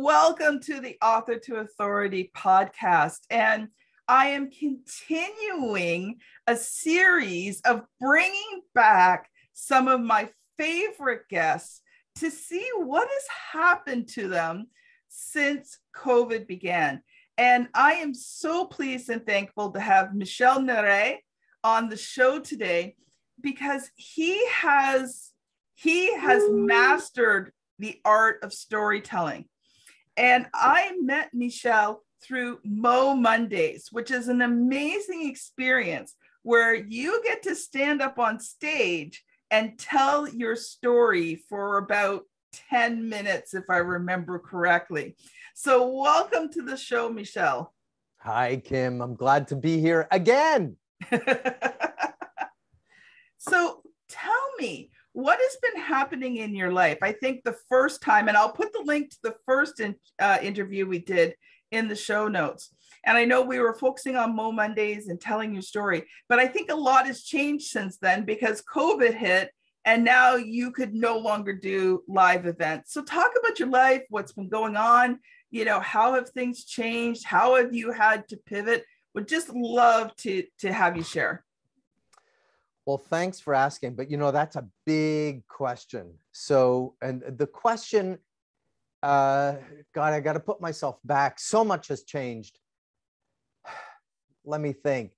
Welcome to the Author to Authority podcast. And I am continuing a series of bringing back some of my favorite guests to see what has happened to them since COVID began. And I am so pleased and thankful to have Michel Neray on the show today because he has mastered the art of storytelling. And I met Michel through Mo Mondays, which is an amazing experience where you get to stand up on stage and tell your story for about 10 minutes, if I remember correctly. So welcome to the show, Michel. Hi, Kim. I'm glad to be here again. So tell me, what has been happening in your life? I think the first time, and I'll put the link to the first interview we did in the show notes. And I know we were focusing on Mo Mondays and telling your story, but I think a lot has changed since then because COVID hit and now you could no longer do live events. So talk about your life, what's been going on, how have things changed? How have you had to pivot? Would just love to have you share. Well, thanks for asking, but that's a big question. So, and the question, God, I got to put myself back. So much has changed. Let me think.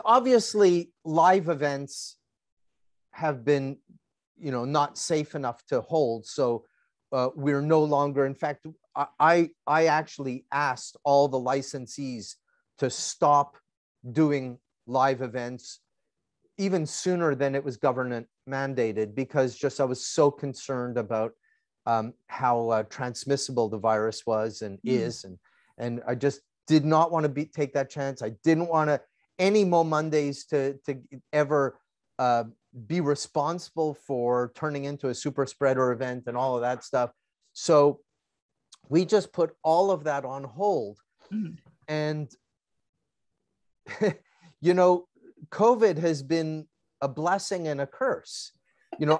Obviously live events have been, not safe enough to hold. So we're no longer, in fact, I actually asked all the licensees to stop doing live events even sooner than it was government mandated because I was so concerned about how transmissible the virus was and is, and I just did not want to take that chance. I didn't want any Mo Mondays to ever be responsible for turning into a super spreader event and all of that stuff. So we just put all of that on hold. And COVID has been a blessing and a curse.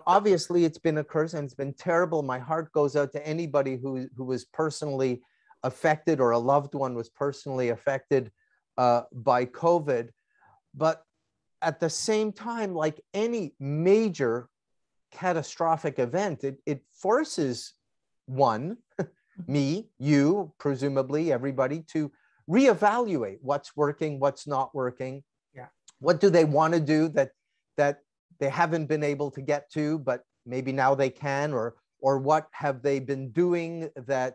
Obviously it's been a curse and it's been terrible. My heart goes out to anybody who was personally affected or a loved one was personally affected by COVID. But at the same time, like any major catastrophic event, it forces one, me, you, presumably everybody, to reevaluate what's working, what's not working. Yeah. What do they want to do that they haven't been able to get to, but maybe now they can, or what have they been doing that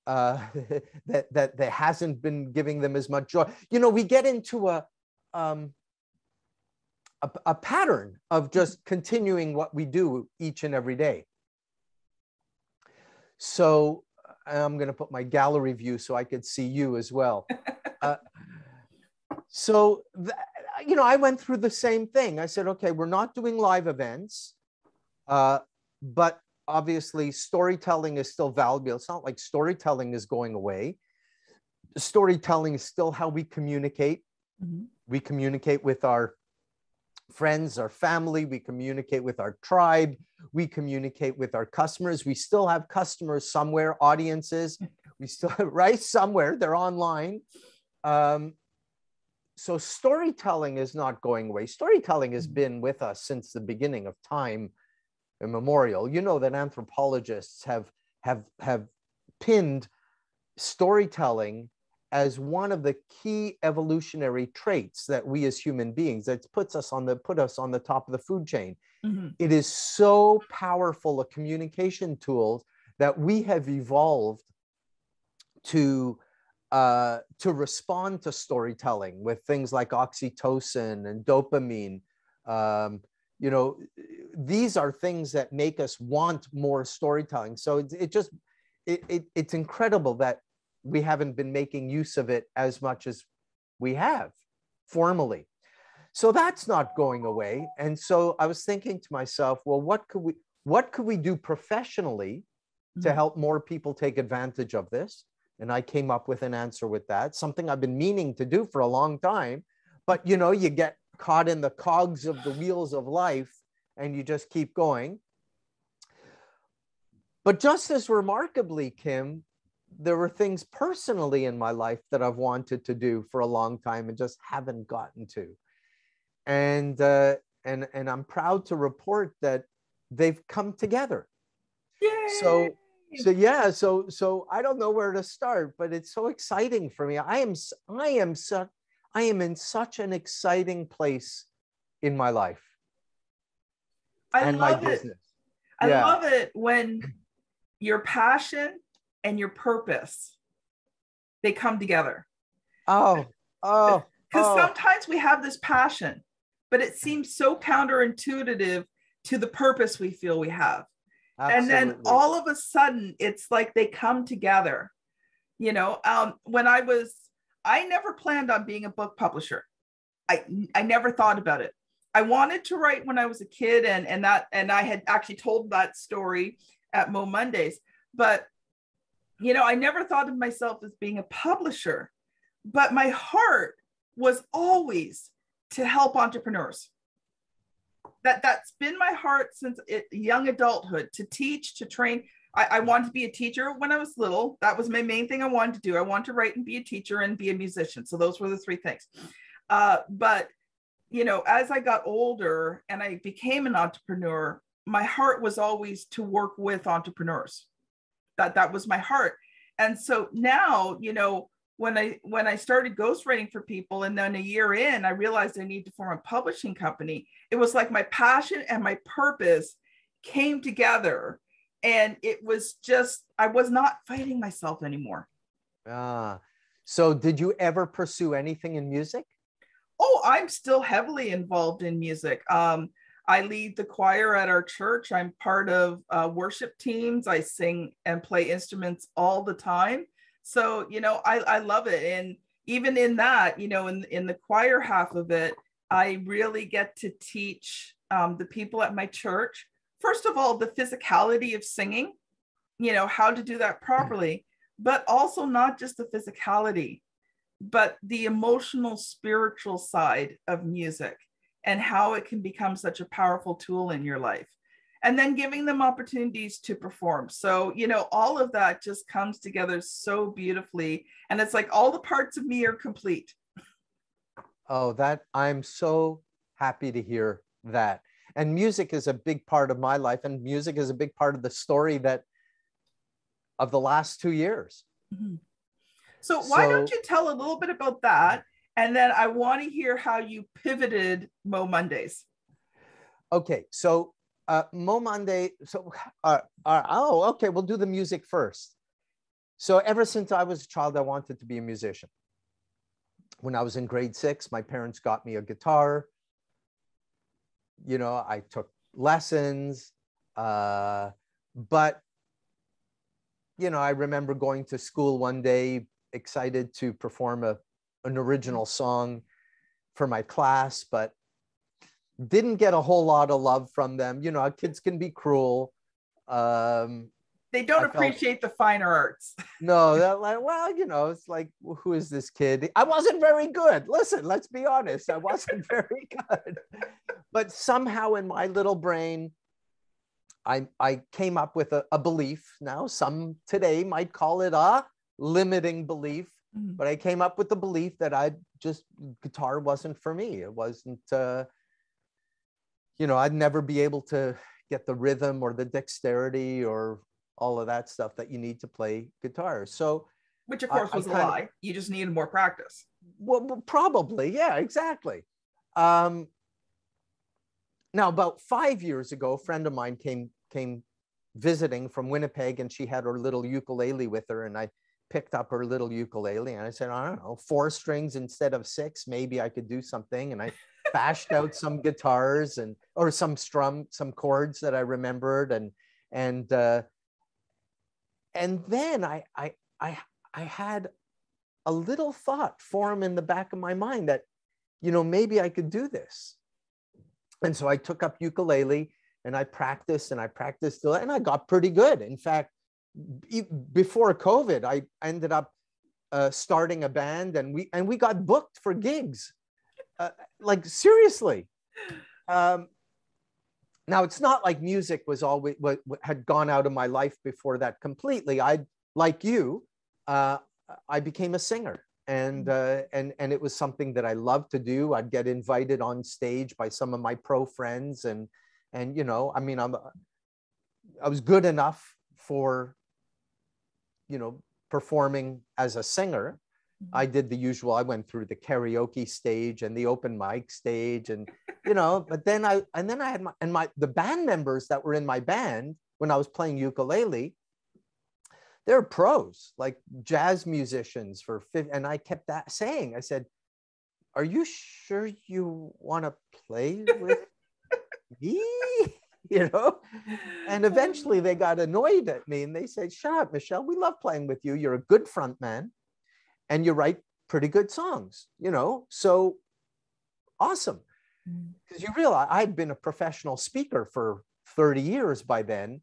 that hasn't been giving them as much joy. We get into a pattern of just continuing what we do each and every day. So I'm going to put my gallery view so I could see you as well. I went through the same thing. I said, okay, we're not doing live events, but obviously storytelling is still valuable. It's not like storytelling is going away. Storytelling is still how we communicate. We communicate with our friends, our family, we communicate with our tribe, we communicate with our customers. We still have customers somewhere, audiences, we still, right? Somewhere, they're online. So storytelling is not going away. Storytelling has been with us since the beginning of time immemorial. That anthropologists have pinned storytelling as one of the key evolutionary traits that we as human beings, that put us on the top of the food chain. It is so powerful a communication tool that we have evolved to respond to storytelling with things like oxytocin and dopamine. These are things that make us want more storytelling. So it's incredible that we haven't been making use of it as much as we have formally. So that's not going away. And so I was thinking to myself, well, what could we do professionally to help more people take advantage of this? And I came up with an answer with that, something I've been meaning to do for a long time. But, you get caught in the cogs of the wheels of life and you just keep going. But just as remarkably, Kim, there were things personally in my life that I've wanted to do for a long time and just haven't gotten to. And I'm proud to report that they've come together. Yay! So yeah, so I don't know where to start, but it's so exciting for me. I am in such an exciting place in my life and my business. I love it when your passion and your purpose, they come together. Because sometimes we have this passion, but it seems so counterintuitive to the purpose we feel we have. Absolutely. And then all of a sudden, it's like they come together. You know, when I never planned on being a book publisher. I never thought about it. I wanted to write when I was a kid, and I had actually told that story at Mo Mondays. But, you know, I never thought of myself as being a publisher. But my heart was always to help entrepreneurs. That's been my heart since young adulthood, to teach, to train. I wanted to be a teacher when I was little. That was my main thing I wanted to do. I wanted to write and be a teacher and be a musician. So those were the three things. But, you know, as I got older and I became an entrepreneur, my heart was always to work with entrepreneurs. That was my heart. And so now, you know, when I started ghostwriting for people, and then a year in, I realized I need to form a publishing company. It was like my passion and my purpose came together, and it was just, I was not fighting myself anymore. So did you ever pursue anything in music? Oh, I'm still heavily involved in music. I lead the choir at our church. I'm part of worship teams. I sing and play instruments all the time. So, you know, I love it. And even in that, you know, in the choir half of it, I really get to teach the people at my church, first of all, the physicality of singing, you know, how to do that properly, but also not just the physicality, but the emotional, spiritual side of music and how it can become such a powerful tool in your life. And then giving them opportunities to perform. So, you know, all of that just comes together so beautifully. And it's like all the parts of me are complete. Oh, that I'm so happy to hear that. And music is a big part of my life. And music is a big part of the story of the last 2 years. Mm-hmm. So why don't you tell a little bit about that? And then I want to hear how you pivoted Mo Mondays. Okay, so Mo Monday, okay, we'll do the music first. So ever since I was a child, I wanted to be a musician. When I was in grade 6, my parents got me a guitar. You know, I took lessons, but, you know, I remember going to school one day, excited to perform an original song for my class, but didn't get a whole lot of love from them. You know, kids can be cruel. They don't appreciate the finer arts. No, they're like, well, you know, it's like, who is this kid? I wasn't very good. Listen, let's be honest. I wasn't very good. But somehow in my little brain, I came up with a belief. Now, some today might call it a limiting belief, but I came up with the belief that guitar wasn't for me. It wasn't, you know, I'd never be able to get the rhythm or the dexterity or all of that stuff that you need to play guitar. So, which of course was a lie. You just needed more practice. Well, probably, yeah, exactly. Now, about 5 years ago, a friend of mine came visiting from Winnipeg, and she had her little ukulele with her, and I picked up her little ukulele, and I said, I don't know, 4 strings instead of 6, maybe I could do something. And I bashed out some guitars or some chords that I remembered, and then I had a little thought form in the back of my mind that, you know, maybe I could do this. And so I took up ukulele and I practiced and I got pretty good. In fact, before COVID, I ended up starting a band, and we got booked for gigs. Like seriously. Now, it's not like music was always what had gone out of my life before that completely. Like you, I became a singer, and it was something that I loved to do. I'd get invited on stage by some of my pro friends, and you know, I mean, I was good enough for, you know, performing as a singer. I did the usual. I went through the karaoke stage and the open mic stage, and you know. But then I had the band members that were in my band when I was playing ukulele. They're pros, like jazz musicians and I kept saying, I said, "Are you sure you want to play with me?" You know. And eventually they got annoyed at me and they said, "Shut up, Michel. We love playing with you. You're a good front man. And you write pretty good songs, you know, so awesome." Because you realize I'd been a professional speaker for 30 years by then.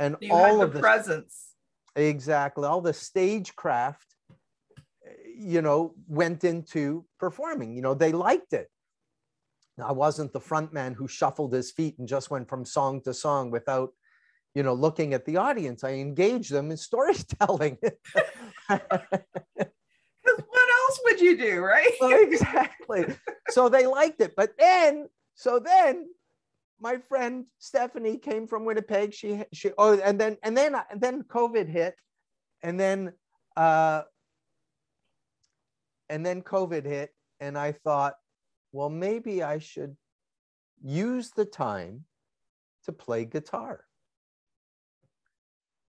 And you all had of the presence. Exactly. All the stagecraft, you know, went into performing. You know, they liked it. I wasn't the front man who shuffled his feet and just went from song to song without, you know, looking at the audience. I engaged them in storytelling. What else would you do, right? Well, exactly. So they liked it. But then my friend Stephanie came from Winnipeg. And then COVID hit. And then COVID hit. And I thought, well, maybe I should use the time to play guitar.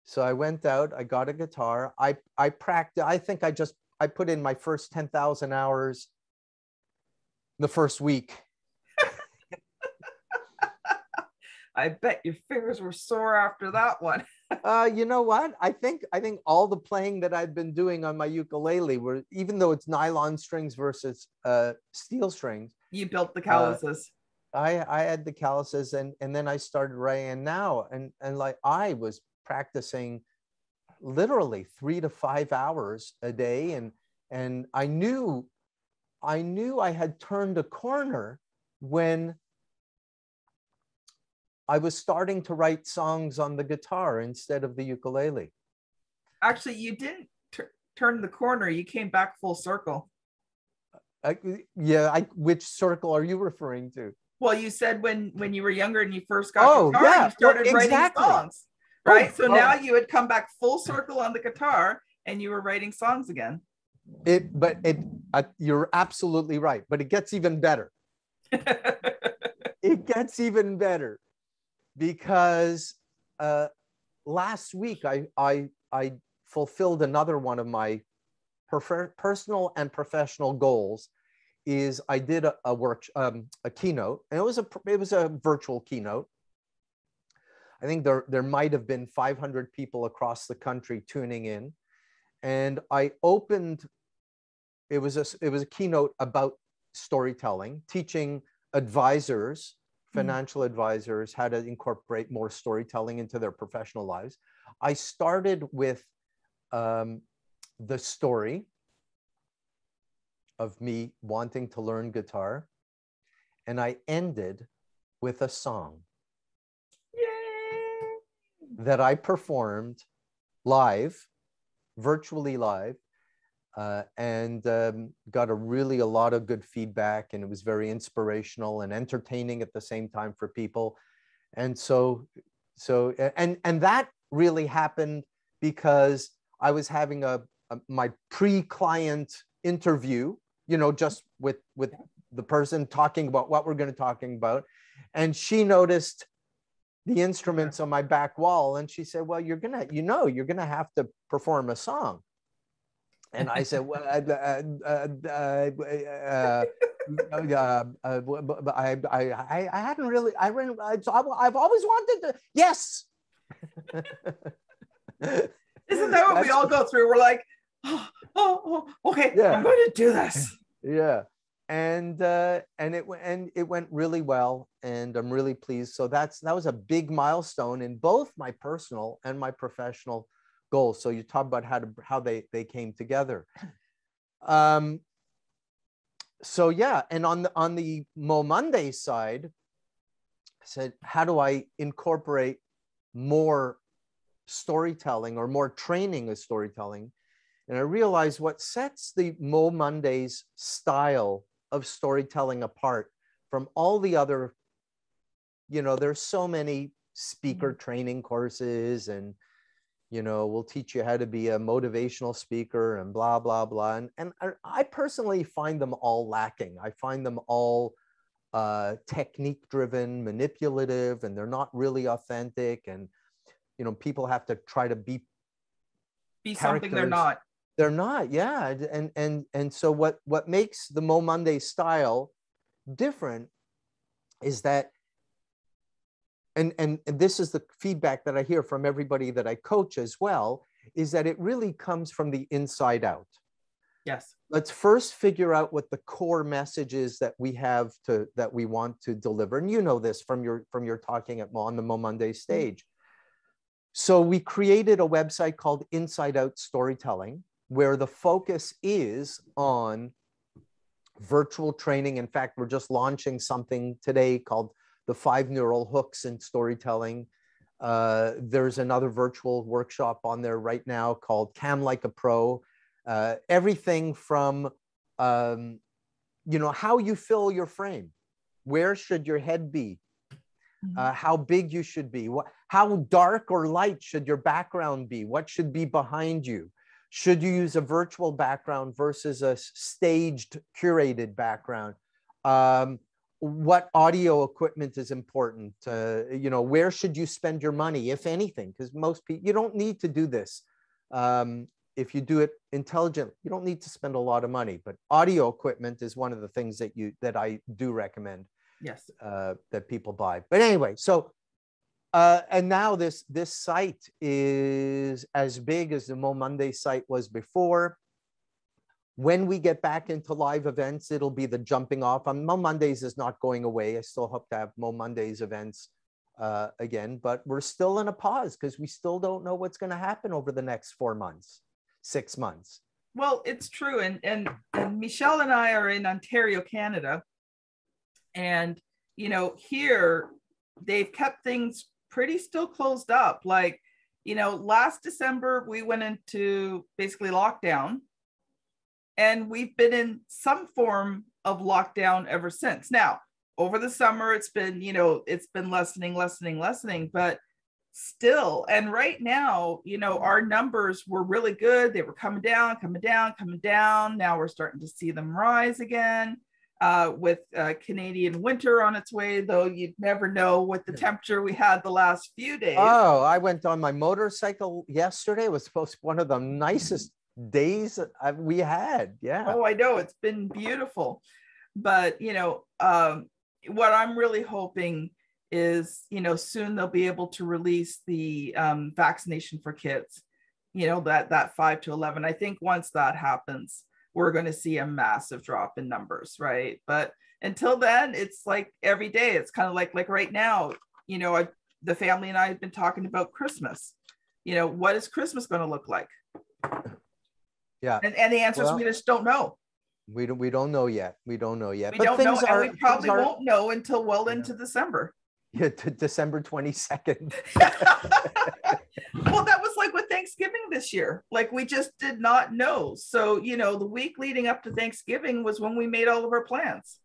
So I went out, I got a guitar. I practiced. I think I put in my first 10,000 hours the first week. I bet your fingers were sore after that one. You know what? I think all the playing that I'd been doing on my ukulele were, even though it's nylon strings versus steel strings. You built the calluses. I had the calluses, and then I started writing. And now, and like I was practicing literally 3 to 5 hours a day, and I knew I had turned a corner when I was starting to write songs on the guitar instead of the ukulele. Actually, you didn't turn the corner. You came back full circle. Which circle are you referring to? Well, you said when you were younger and you first got guitar, you started writing songs, right? So now you had come back full circle on the guitar and you were writing songs again. You're absolutely right, but it gets even better. It gets even better because last week I fulfilled another one of my personal and professional goals. Is I did a keynote, and it was a virtual keynote. I think there might have been 500 people across the country tuning in, and I opened. It was a keynote about storytelling, teaching advisors, financial advisors, how to incorporate more storytelling into their professional lives. I started with the story of me wanting to learn guitar, and I ended with a song. Yay! That I performed live, virtually live, and got a lot of good feedback, and it was very inspirational and entertaining at the same time for people. And so that really happened because I was having my pre-client interview, you know, just with the person talking about what we're going to talking about. And she noticed the instruments on my back wall. And she said, well, you're going to have to perform a song. And I said, well, I hadn't really, I've always wanted to, yes. Isn't that what we all go through? We're like, okay, yeah. I'm going to do this. Yeah. And it went really well, and I'm really pleased. So that was a big milestone in both my personal and my professional goals. So you talk about how they came together. So yeah, and on the Mo Monday side, said, how do I incorporate more storytelling or more training of storytelling? And I realized what sets the Mo Mondays style of storytelling apart from all the other, there's so many speaker training courses and, we'll teach you how to be a motivational speaker and blah, blah, blah. And I personally find them all lacking. I find them all technique driven, manipulative, and they're not really authentic. And, people have to try to be something they're not. They're not, yeah. And so what makes the Mo Monday style different is that, and this is the feedback that I hear from everybody that I coach as well, is that it really comes from the inside out. Yes. Let's first figure out what the core message is that we have that we want to deliver. And you know this from your talking on the Mo Monday stage. So we created a website called Inside Out Storytelling, where the focus is on virtual training. In fact, we're just launching something today called the 5 Neural Hooks in Storytelling. There's another virtual workshop on there right now called Cam Like a Pro. Everything from, how you fill your frame. Where should your head be? How big you should be? How dark or light should your background be? What should be behind you? Should you use a virtual background versus a staged, curated background? What audio equipment is important? Where should you spend your money, if anything? Because most people, you don't need to do this. If you do it intelligently, you don't need to spend a lot of money. But audio equipment is one of the things that I do recommend. Yes. That people buy. But anyway, so and now this site is as big as the Mo Monday site was before. When we get back into live events, it'll be the jumping off. Mo Mondays is not going away. I still hope to have Mo Mondays events again, but we're still in a pause because we still don't know what's going to happen over the next 4 months, 6 months. Well, it's true. And Michel and I are in Ontario, Canada. And, here they've kept things pretty still closed up. Like, last December, we went into basically lockdown. And we've been in some form of lockdown ever since. Now, over the summer, it's been lessening, but still. And right now, our numbers were really good. They were coming down. Now we're starting to see them rise again with Canadian winter on its way, though you'd never know what the temperature we had the last few days. Oh, I went on my motorcycle yesterday. It was supposed to be one of the nicest days we had. Yeah. Oh, I know, it's been beautiful. But what I'm really hoping is soon they'll be able to release the vaccination for kids, that 5 to 11. I think once that happens, we're going to see a massive drop in numbers, right? But until then, it's like every day, it's kind of like right now, the family and I have been talking about Christmas. What is Christmas going to look like? Yeah. And the answer is we just don't know. We don't know yet. We don't know yet. We don't know, and we probably won't know until well into December. Yeah, to December 22nd. Well, that was like with Thanksgiving this year. Like we just did not know. So, the week leading up to Thanksgiving was when we made all of our plans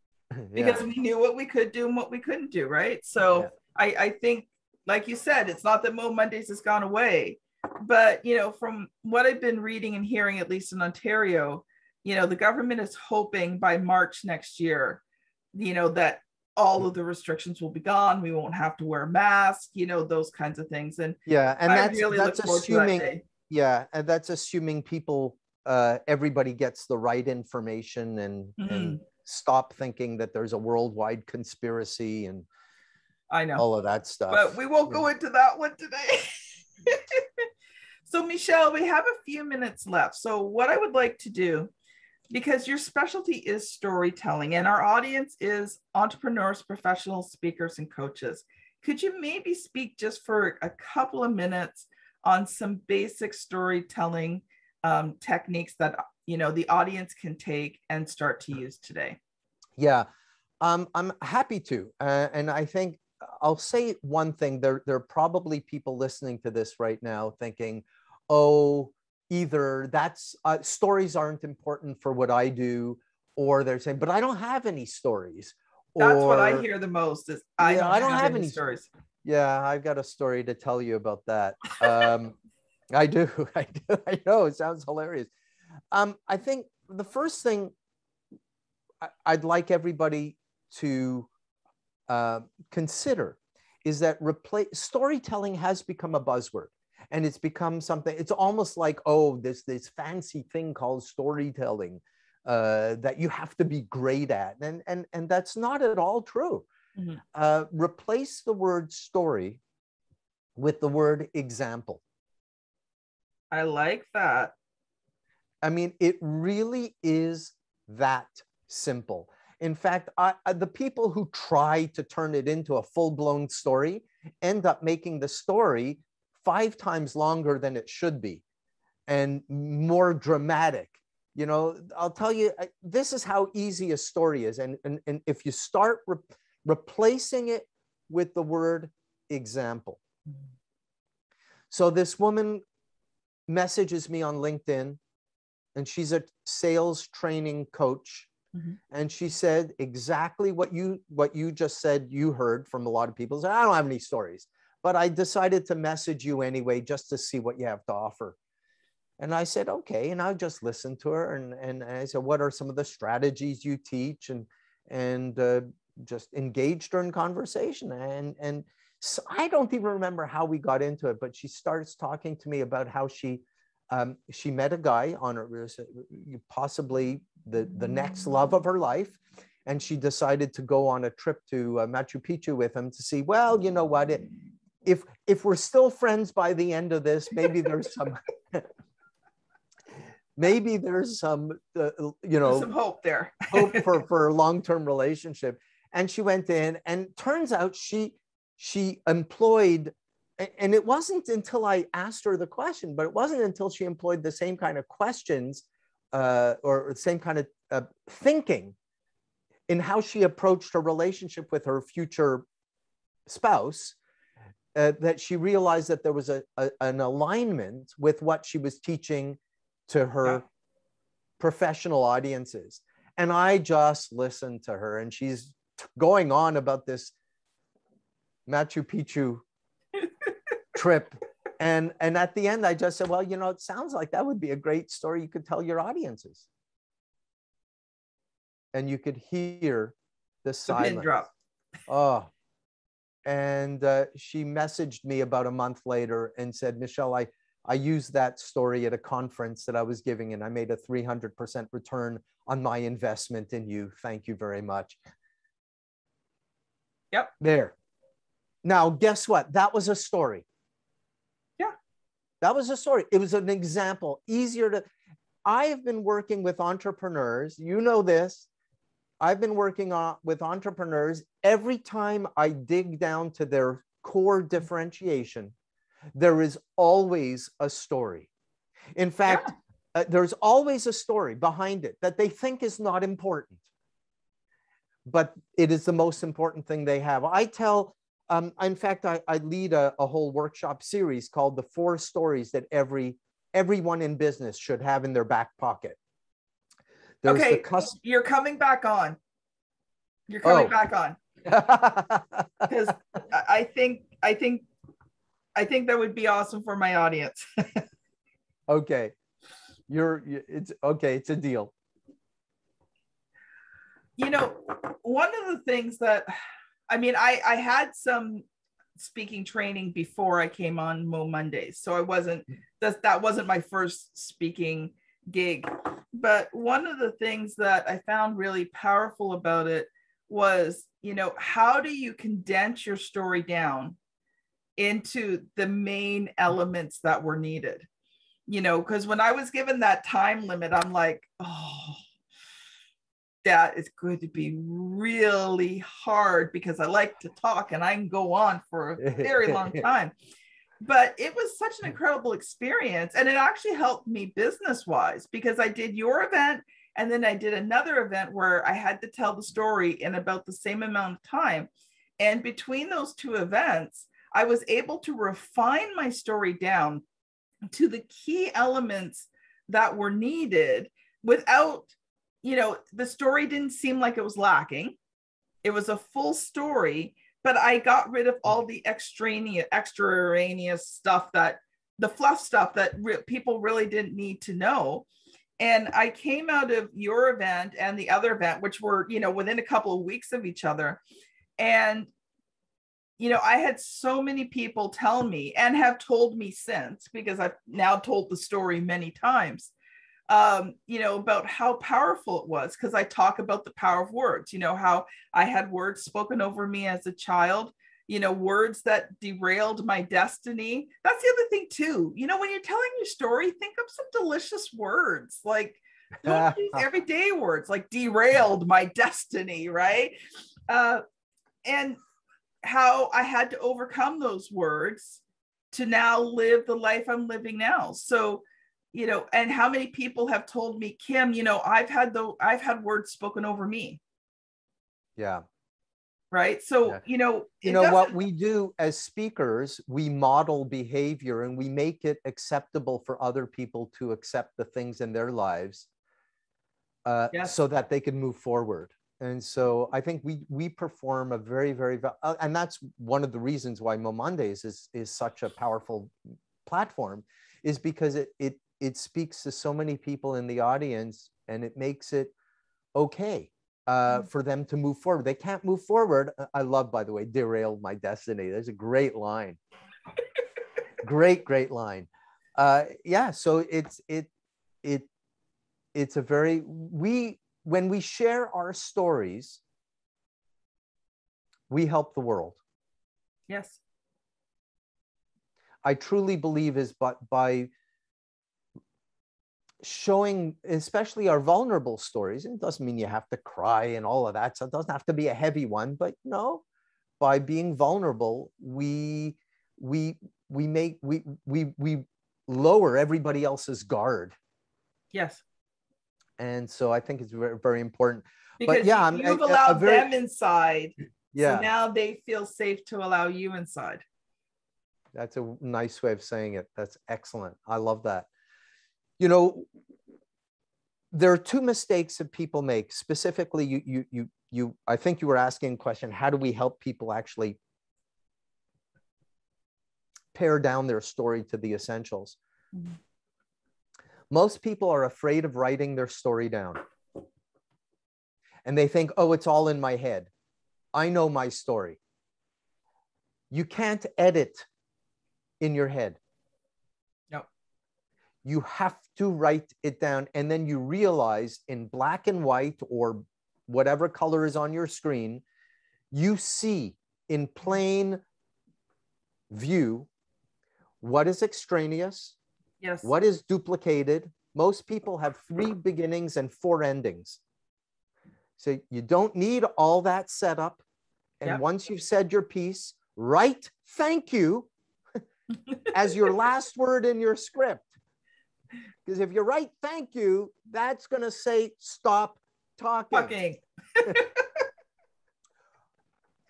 because we knew what we could do and what we couldn't do, right? So I think, like you said, it's not that Mo Mondays has gone away. But, from what I've been reading and hearing, at least in Ontario, the government is hoping by March next year, that all of the restrictions will be gone. We won't have to wear masks, those kinds of things. And and that's assuming, and that's assuming people, everybody gets the right information and stop thinking that there's a worldwide conspiracy and I know all of that stuff. But we won't go into that one today. So Michel, we have a few minutes left. So what I would like to do, because your specialty is storytelling and our audience is entrepreneurs, professionals, speakers, and coaches, could you maybe speak just for a couple of minutes on some basic storytelling techniques that, the audience can take and start to use today? Yeah, I'm happy to. And I think, I'll say one thing. There are probably people listening to this right now thinking, oh, either that's stories aren't important for what I do, or they're saying, but I don't have any stories. That's what I Or, hear the most is I yeah, don't I don't have have any any. stories. Yeah, I've got a story to tell you about that. I do. I do. I know it sounds hilarious. I think the first thing I'd like everybody to consider is that storytelling has become a buzzword, and it's become something. It's almost like, oh, this fancy thing called storytelling that you have to be great at, and that's not at all true. Replace the word story with the word example. I like that. I mean, it really is that simple. In fact, the people who try to turn it into a full-blown story end up making the story 5 times longer than it should be and more dramatic. You know, I'll tell you, this is how easy a story is. And if you start replacing it with the word example. So this woman messages me on LinkedIn, and she's a sales training coach. And she said exactly what you just said you heard from a lot of people. I don't have any stories, but I decided to message you anyway just to see what you have to offer. And I said, okay. And I just listened to her, and I said, what are some of the strategies you teach? And just engaged her in conversation. And so I don't even remember how we got into it, but she starts talking to me about how she met a guy on her, possibly the next love of her life. And she decided to go on a trip to Machu Picchu with him to see, well, you know what, if we're still friends by the end of this, maybe there's some, maybe there's some, There's some hope there. hope for a long-term relationship. And she went in, and turns out she employed, and it wasn't until I asked her the question, but it wasn't until she employed the same kind of questions or the same kind of thinking in how she approached her relationship with her future spouse that she realized that there was an alignment with what she was teaching to her professional audiences. And I just listened to her, and she's going on about this Machu Picchu trip. And at the end, I just said, well, you know, it sounds like that would be a great story you could tell your audiences. And you could hear the silence. Pin drop. Oh, and she messaged me about a month later and said, Michel, I used that story at a conference that I was giving, and I made a 300% return on my investment in you. Thank you very much. Yep. There. Now, guess what? That was a story. Yeah. That was a story. It was an example. Easier to... I have been working with entrepreneurs. You know this. I've been working with entrepreneurs. Every time I dig down to their core differentiation, there is always a story. In fact, there's always a story behind it that they think is not important, but it is the most important thing they have. I tell, in fact, I lead a whole workshop series called The 4 Stories That Everyone in Business Should Have in Their Back Pocket. There's okay, you're coming back on. You're coming back on. Because I think that would be awesome for my audience. Okay. It's okay. It's a deal. You know, one of the things that, I mean, I had some speaking training before I came on Mo Mondays. So that wasn't my first speaking gig. But one of the things that I found really powerful about it was, you know, how do you condense your story down into the main elements that were needed? You know, because when I was given that time limit, I'm like, oh, that is going to be really hard, because I like to talk and I can go on for a very long time. But it was such an incredible experience. And it actually helped me business-wise, because I did your event, and then I did another event where I had to tell the story in about the same amount of time. And between those two events, I was able to refine my story down to the key elements that were needed without, the story didn't seem like it was lacking. It was a full story, but I got rid of all the extraneous stuff, that the fluff stuff that people really didn't need to know. And I came out of your event and the other event, which were, within a couple of weeks of each other. And, I had so many people tell me, and have told me since, because I've now told the story many times, about how powerful it was. Because I talk about the power of words, how I had words spoken over me as a child, words that derailed my destiny. That's the other thing too. When you're telling your story, think of some delicious words. Like, don't use everyday words like derailed my destiny, right? And how I had to overcome those words to now live the life I'm living now. So, and how many people have told me, Kim, I've had words spoken over me. Yeah. Right. So, yeah. What we do as speakers, we model behavior and we make it acceptable for other people to accept the things in their lives yes. so that they can move forward. And so I think we perform a very, very, and that's one of the reasons why Mo Mondays is such a powerful platform, is because it speaks to so many people in the audience, and it makes it okay for them to move forward. They can't move forward. I love, by the way, derailed my destiny. There's a great line. great line. Yeah. So it's a very, when we share our stories, we help the world. Yes. I truly believe is by showing, especially our vulnerable stories, and it doesn't mean you have to cry and all of that. So it doesn't have to be a heavy one, but by being vulnerable, we lower everybody else's guard. Yes. And so I think it's very, very important. Because but yeah, you've allowed them inside. Yeah. So now they feel safe to allow you inside. That's a nice way of saying it. That's excellent. I love that. There are two mistakes that people make. Specifically, I think you were asking a question, how do we help people actually pare down their story to the essentials? Mm-hmm. Most people are afraid of writing their story down. And they think, oh, it's all in my head. I know my story. You can't edit in your head. No. You have to write it down. And then you realize in black and white or whatever color is on your screen, you see in plain view what is extraneous, yes, what is duplicated. Most people have 3 beginnings and 4 endings. So you don't need all that setup. And yep. Once you've said your piece, write thank you as your last word in your script. Because if you write thank you, that's going to say stop talking.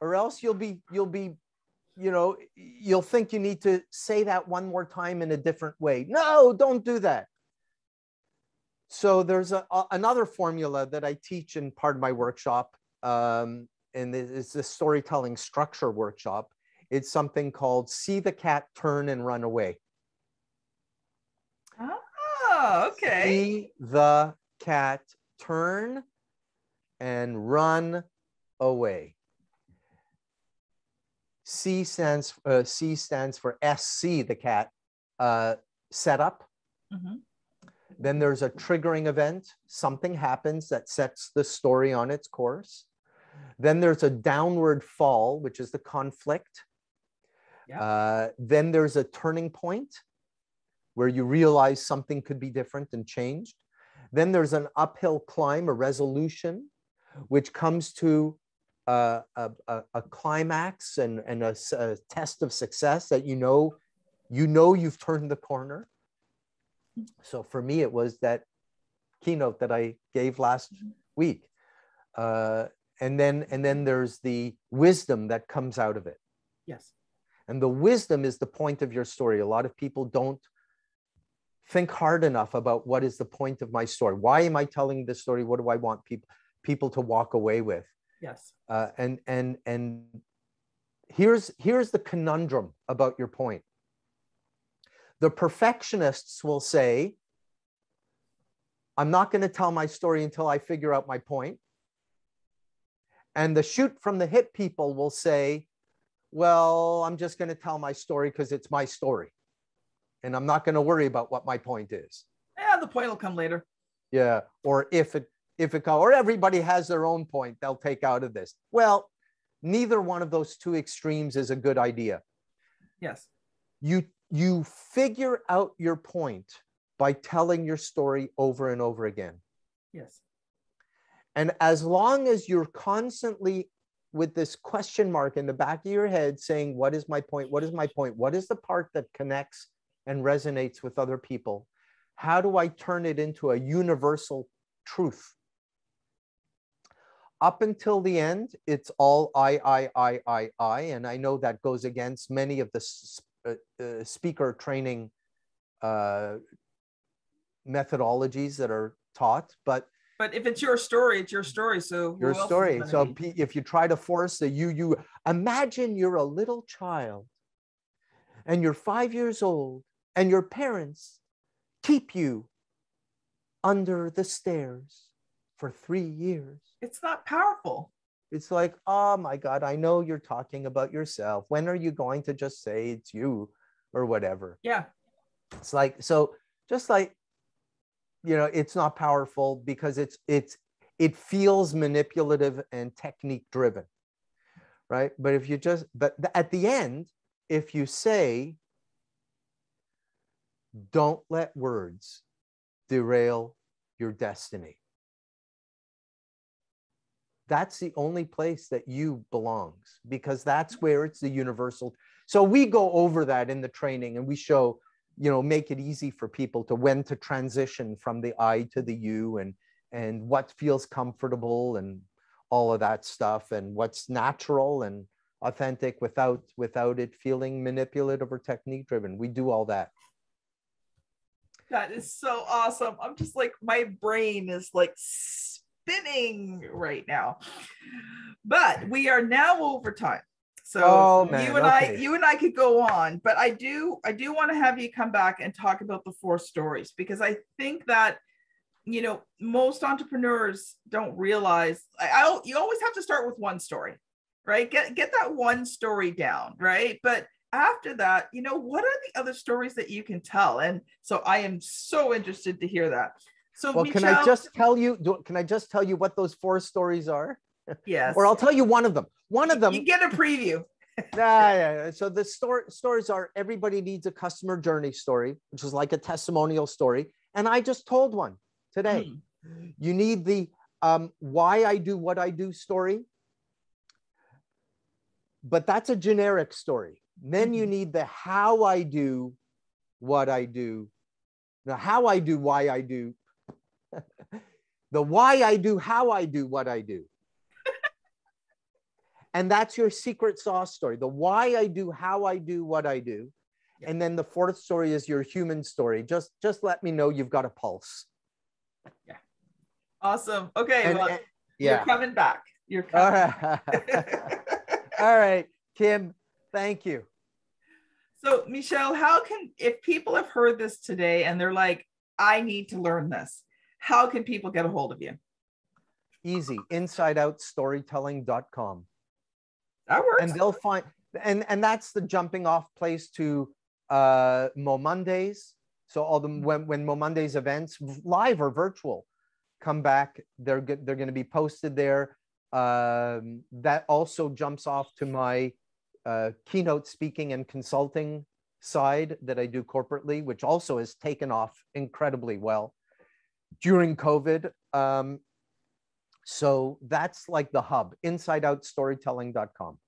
Or else you'll think you need to say that one more time in a different way. No, don't do that. So there's another formula that I teach in part of my workshop, and it's a storytelling structure workshop. It's something called see the cat turn and run away. Oh, okay. See the cat turn and run away. C stands for SC, the cat setup. Mm-hmm. Then there's a triggering event. Something happens that sets the story on its course. Then there's a downward fall, which is the conflict. Yep. Then there's a turning point where you realize something could be different and changed. Then there's an uphill climb, a resolution, which comes to a climax and a test of success that you've turned the corner. So for me, it was that keynote that I gave last week. And then there's the wisdom that comes out of it. Yes. And the wisdom is the point of your story. A lot of people don't think hard enough about what is the point of my story. Why am I telling this story? What do I want people to walk away with? Yes. And here's the conundrum about your point. The perfectionists will say, I'm not going to tell my story until I figure out my point. And the shoot from the hip people will say, well, I'm just going to tell my story because it's my story. And I'm not going to worry about what my point is. Yeah, the point will come later. Yeah. Or or everybody has their own point they'll take out of this. Well, neither one of those two extremes is a good idea. Yes. You figure out your point by telling your story over and over again. Yes. And as long as you're constantly with this question mark in the back of your head saying, what is my point? What is my point? What is the part that connects and resonates with other people? How do I turn it into a universal truth? Up until the end, it's all I. And I know that goes against many of the speaker training methodologies that are taught, but if it's your story, it's your story. So your story. So if you try to force the you imagine you're a little child and you're 5 years old and your parents keep you under the stairs for 3 years. It's not powerful. It's like, oh my God, I know you're talking about yourself. When are you going to just say it's you or whatever? Yeah. It's like, so just like, it's not powerful because it feels manipulative and technique driven, right? But but at the end, if you say, don't let words derail your destiny, that's the only place that you belongs, because that's where it's the universal. So we go over that in the training and we show, make it easy for people to when to transition from the I to the you, and what feels comfortable and all of that stuff, and what's natural and authentic without it feeling manipulative or technique driven. We do all that. That is so awesome. I'm just like, my brain is like spinning right now. But we are now over time. So you and I could go on, but I do want to have you come back and talk about the 4 stories, because I think that, most entrepreneurs don't realize you always have to start with one story, right? Get that one story down, right? But after that, what are the other stories that you can tell? And so I am so interested to hear that. So well, Michel, can I just tell you what those 4 stories are? Yes. Or I'll tell you one of them. One of them. You get a preview. Yeah. So the stories are, everybody needs a customer journey story, which is like a testimonial story. And I just told one today. You need the why I do what I do story. But that's a generic story. Then you need the how I do what I do. Now, how I do, why I do. The why I do, how I do what I do. And that's your secret sauce story. The why I do, how I do what I do. Yeah. And then the 4th story is your human story. Just let me know you've got a pulse. Yeah. Awesome. Okay. You're coming back. You're coming. All right. All right, Kim, thank you. So Michel, if people have heard this today and they're like, I need to learn this, how can people get a hold of you? Easy. InsideOutStorytelling.com. That works. And they'll find, and that's the jumping off place to Mo Mondays. So all the when Mo Mondays events, live or virtual, come back, they're going to be posted there. That also jumps off to my keynote speaking and consulting side that I do corporately, which also has taken off incredibly well during COVID. So that's like the hub, InsideOutStorytelling.com.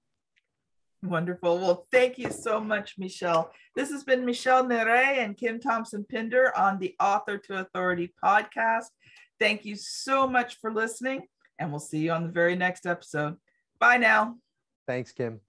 Wonderful. Well, thank you so much, Michel. This has been Michel Neray and Kim Thompson-Pinder on the Author to Authority podcast. Thank you so much for listening. and we'll see you on the very next episode. Bye now. Thanks, Kim.